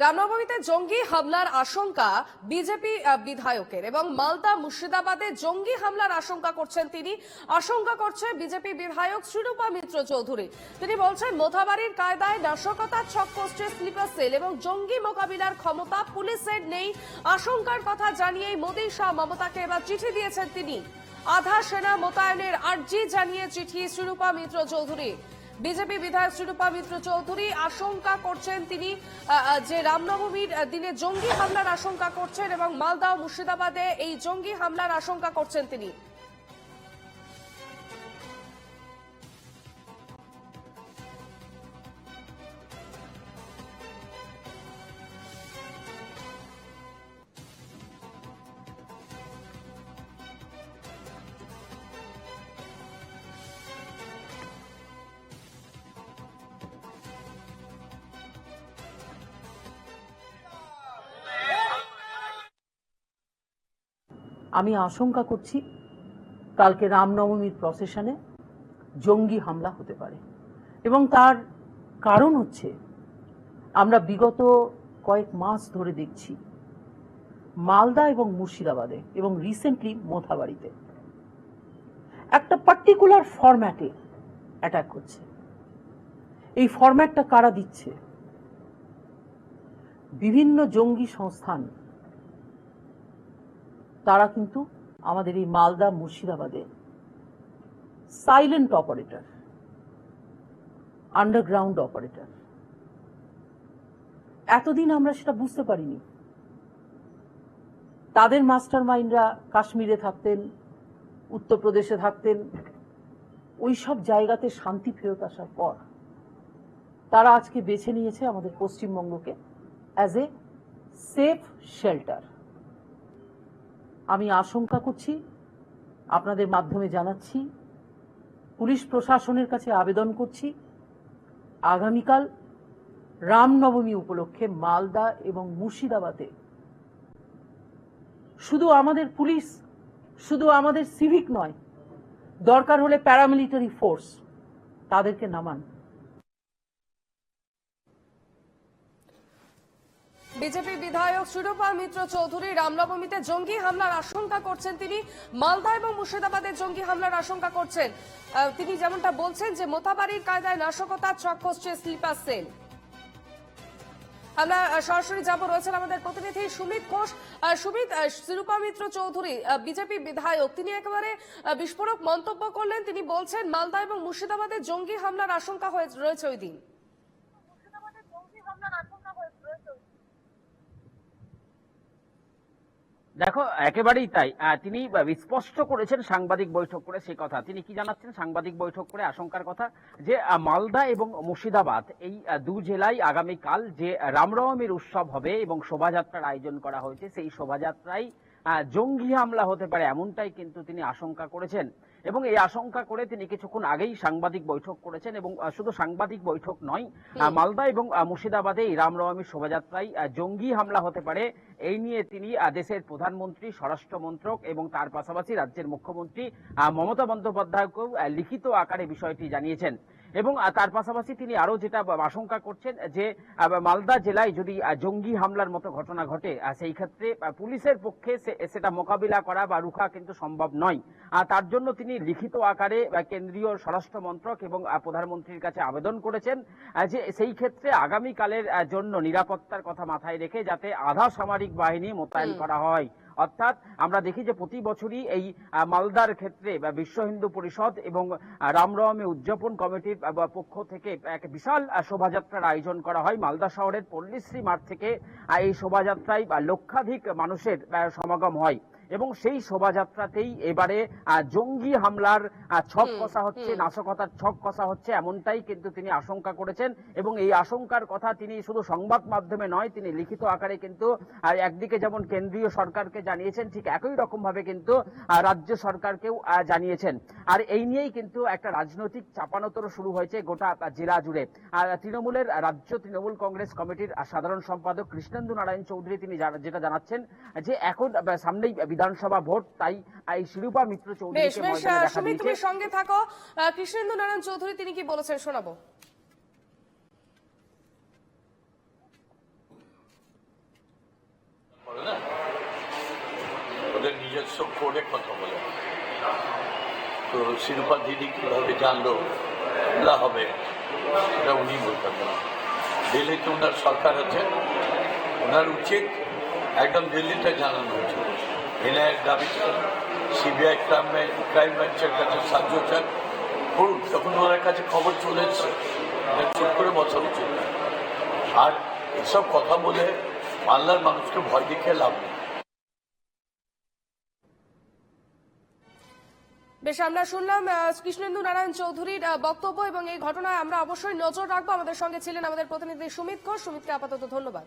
রামনবমীতে জঙ্গি হামলার আশঙ্কা বিজেপি বিধায়কের এবং মালদা মুর্শিদাবাদে জঙ্গি হামলার আশঙ্কা করছেন তিনি। আশঙ্কা করছে বিজেপি বিধায়ক শ্রীরূপা মিত্র চৌধুরী। তিনি বলছেন মোথাবাড়ির কায়দায় নাশকতার ছক কষছে স্লিপার সেল এবং জঙ্গি মোকাবিলার ক্ষমতা পুলিশের নেই। আশঙ্কার কথা জানিয়েই মোদী শাহ মমতাকে এবার চিঠি দিয়েছেন তিনি। আধা সেনা মোতায়েনের আর্জি জানিয়ে চিঠি শ্রীরূপা মিত্র চৌধুরী। বিজেপি বিধায়ক শ্রীরূপা মিত্র চৌধুরী আশঙ্কা করছেন তিনি যে রামনবমীর দিনে জঙ্গি হামলার আশঙ্কা করছেন এবং মালদা ও মুর্শিদাবাদে এই জঙ্গি হামলার আশঙ্কা করছেন তিনি। আমি আশঙ্কা করছি কালকে রামনবমীর প্রসেশনে জঙ্গি হামলা হতে পারে এবং তার কারণ হচ্ছে আমরা বিগত কয়েক মাস ধরে দেখছি মালদা এবং মুর্শিদাবাদে এবং রিসেন্টলি মোথাবাড়িতে একটা পার্টিকুলার ফরম্যাটে অ্যাটাক করছে। এই ফরম্যাটটা কারা দিচ্ছে? বিভিন্ন জঙ্গি সংস্থান, তারা কিন্তু আমাদের এই মালদা মুর্শিদাবাদে সাইলেন্ট অপারেটর, আন্ডারগ্রাউন্ড অপারেটর। এতদিন আমরা সেটা বুঝতে পারিনি। তাদের মাস্টার মাইন্ডরা কাশ্মীরে থাকতেন, উত্তরপ্রদেশে থাকতেন। ওই সব জায়গাতে শান্তি ফেরত আসার পর তারা আজকে বেছে নিয়েছে আমাদের পশ্চিমবঙ্গকে অ্যাজ এ সেফ শেল্টার। আমি আশঙ্কা করছি, আপনাদের মাধ্যমে জানাচ্ছি, পুলিশ প্রশাসনের কাছে আবেদন করছি, আগামীকাল রামনবমী উপলক্ষে মালদা এবং মুর্শিদাবাদে শুধু আমাদের পুলিশ, শুধু আমাদের সিভিক নয়, দরকার হলে প্যারামিলিটারি ফোর্স, তাদেরকে নামান। বিজেপি বিধায়ক শ্রীরূপা মিত্র চৌধুরী রামনবমীতে জঙ্গি হামলার আশঙ্কা করছেন তিনি। মালদা এবং মুর্শিদাবাদে জঙ্গি হামলার আশঙ্কা করছেন তিনি। যেমনটা বলছেন যে মোথাবাড়ির কায়দায় নাশকতার ছক কষছে স্লিপার সেল। আমরা সরাসরি যাব, রয়েছেন আমাদের প্রতিনিধি সুমিত ঘোষ। সুমিত, শ্রীরূপা মিত্র চৌধুরী বিজেপি বিধায়ক, তিনি একেবারে বিস্ফোরক মন্তব্য করলেন। তিনি বলছেন মালদা এবং মুর্শিদাবাদে জঙ্গি হামলার আশঙ্কা রয়েছে ওই দিন। দেখো, একেবারেই তাই। তিনি স্পষ্ট করেছেন সাংবাদিক বৈঠক করে সে কথা। তিনি কি জানাচ্ছেন সাংবাদিক বৈঠক করে আশঙ্কার কথা? যে মালদা এবং মুর্শিদাবাদ এই দু জেলায় আগামীকাল যে রামনবমীর উৎসব হবে এবং শোভাযাত্রার আয়োজন করা হয়েছে, সেই শোভাযাত্রায় জঙ্গি হামলা হতে পারে, এমনটাই কিন্তু তিনি আশঙ্কা করেছেন। এবং এই আশঙ্কা করে তিনি কিছুক্ষণ আগেই সাংবাদিক বৈঠক করেছেন। এবং শুধু সাংবাদিক বৈঠক নয়, মালদা এবং মুর্শিদাবাদে এই রামনবমীর শোভাযাত্রায় জঙ্গি হামলা হতে পারে, এই নিয়ে তিনি দেশের প্রধানমন্ত্রী, স্বরাষ্ট্রমন্ত্রক এবং তার পাশাপাশি রাজ্যের মুখ্যমন্ত্রী মমতা বন্দ্যোপাধ্যায়কেও লিখিত আকারে বিষয়টি জানিয়েছেন। এবং তার পাশাপাশি তিনি আরো যেটা আশঙ্কা করছেন যে মালদা জেলায় যদি জঙ্গি হামলার মতো ঘটনা ঘটে, সেই ক্ষেত্রে পুলিশের পক্ষে সেটা মোকাবিলা করা বা রুখা কিন্তু সম্ভব নয়। তার জন্য তিনি লিখিত আকারে কেন্দ্রীয় স্বরাষ্ট্র মন্ত্রক এবং প্রধানমন্ত্রীর কাছে আবেদন করেছেন যে সেই ক্ষেত্রে আগামীকালের জন্য নিরাপত্তার কথা মাথায় রেখে যাতে আধা সামরিক বাহিনী মোতায়েন করা হয়। অর্থাৎ আমরা দেখি যে প্রতি বছরই এই মালদার ক্ষেত্রে বিশ্ব হিন্দু পরিষদ এবং রামনবমী উদযাপন কমিটির পক্ষ থেকে এক বিশাল শোভাযাত্রার আয়োজন করা হয়। মালদা শহরের পল্লীশ্রী মাঠ থেকে এই শোভাযাত্রায় লক্ষাধিক মানুষের সমাগম হয় এবং সেই শোভাযাত্রাতেই এবারে জঙ্গি হামলার ছক কষা হচ্ছে, নাশকতার ছক কষা হচ্ছে, এমনটাই কিন্তু তিনি আশঙ্কা করেছেন। এবং এই আশঙ্কার কথা তিনি শুধু সংবাদ মাধ্যমে নয়, তিনি লিখিত আকারে কিন্তু একদিকে যেমন কেন্দ্রীয় সরকারকে জানিয়েছেন, ঠিক একই রকম ভাবে কিন্তু রাজ্য সরকারকেও জানিয়েছেন। আর এই নিয়েই কিন্তু একটা রাজনৈতিক চাপানোতর শুরু হয়েছে গোটা জেলা জুড়ে। আর তৃণমূলের রাজ্য তৃণমূল কংগ্রেস কমিটির সাধারণ সম্পাদক কৃষ্ণেন্দু নারায়ণ চৌধুরী তিনি যেটা জানাচ্ছেন যে এখন সামনেই বিধানসভা ভোট, তাই এই শ্রীরূপা মিত্র চৌধুরীকে ময়দানে দেখা দিয়েছে। তুমি সঙ্গে থাকো। কৃষ্ণেন্দু নারায়ণ চৌধুরী তিনি কি বলেছেন শোনাবো। নিজস্ব করে কথা বলে। তো শিরোপা দিদি কীভাবে জানলো না হবে এটা উনি বলতে পারবেন। দিল্লিতে ওনার সরকার আছে, ওনার উচিত একদম দিল্লিতে জানানো উচিত। এনআইএর দাবি সিবিআই ক্রাইম ব্রাঞ্চের কাছে সাহায্য চান করুন, যখন ওনার কাছে খবর চলে এসছে চুপ করে বসা উচিত না। আর এসব কথা বলে বাংলার মানুষকে ভয় দেখিয়ে লাভ নেই। বেশ, আমরা শুনলাম কৃষ্ণেন্দু নারায়ণ চৌধুরীর বক্তব্য এবং এই ঘটনায় আমরা অবশ্যই নজর রাখবো। আমাদের সঙ্গে ছিলেন আমাদের প্রতিনিধি সুমিত ঘোষ। সুমিতকে আপাতত ধন্যবাদ।